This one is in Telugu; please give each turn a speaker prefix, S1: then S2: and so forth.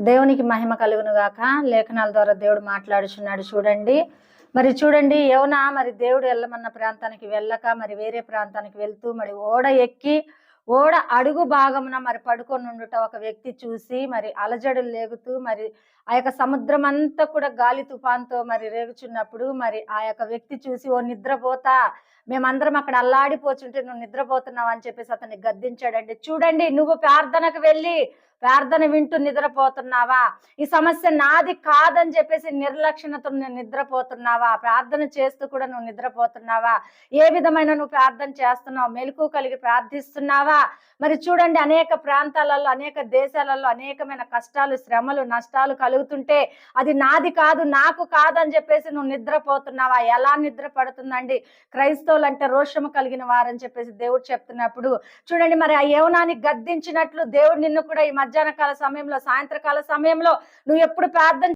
S1: దేవునికి మహిమ కలుగును గాక. లేఖనాల ద్వారా దేవుడు మాట్లాడుచున్నాడు చూడండి. చూడండి, యోనా మరి దేవుడు వెళ్ళమన్న ప్రాంతానికి వెళ్ళక మరి వేరే ప్రాంతానికి వెళ్తూ మరి ఓడ ఎక్కి ఓడ అడుగు భాగమున మరి పడుకొని ఉండుట ఒక వ్యక్తి చూసి మరి అలజడులు లేగుతూ మరి ఆ యొక్క సముద్రం అంతా కూడా గాలి తుఫాన్తో మరి రేగుచున్నప్పుడు మరి ఆ యొక్క వ్యక్తి చూసి, ఓ నిద్రపోతా, మేమందరం అక్కడ అల్లాడిపోతుంటే నువ్వు నిద్రపోతున్నావు అని చెప్పేసి అతన్ని గద్దించాడండి. చూడండి, నువ్వు ప్రార్థనకు వెళ్ళి ప్రార్థన వింటూ నిద్రపోతున్నావా? ఈ సమస్య నాది కాదని చెప్పేసి నిర్లక్ష్యతతో నువ్వు నిద్రపోతున్నావా? ప్రార్థన చేస్తూ కూడా నువ్వు నిద్రపోతున్నావా? ఏ విధమైన నువ్వు ప్రార్థన చేస్తున్నావు? మెలకువ కలిగి ప్రార్థిస్తున్నావా? మరి చూడండి, అనేక ప్రాంతాలలో అనేక దేశాలలో అనేకమైన కష్టాలు, శ్రమలు, నష్టాలు కలుగుతుంటే అది నాది కాదు, నాకు కాదని చెప్పేసి నువ్వు నిద్రపోతున్నావా? ఎలా నిద్ర పడుతుందండి? క్రైస్తవులు అంటే రోషము కలిగిన వారని చెప్పేసి దేవుడు చెప్తున్నప్పుడు చూడండి, మరి ఆ యోనాని గద్దించినట్లు దేవుడు నిన్ను కూడా ఈ మధ్యాహ్న కాల సమయంలో, సాయంత్రకాల సమయంలో నువ్వు ఎప్పుడు ప్రార్థన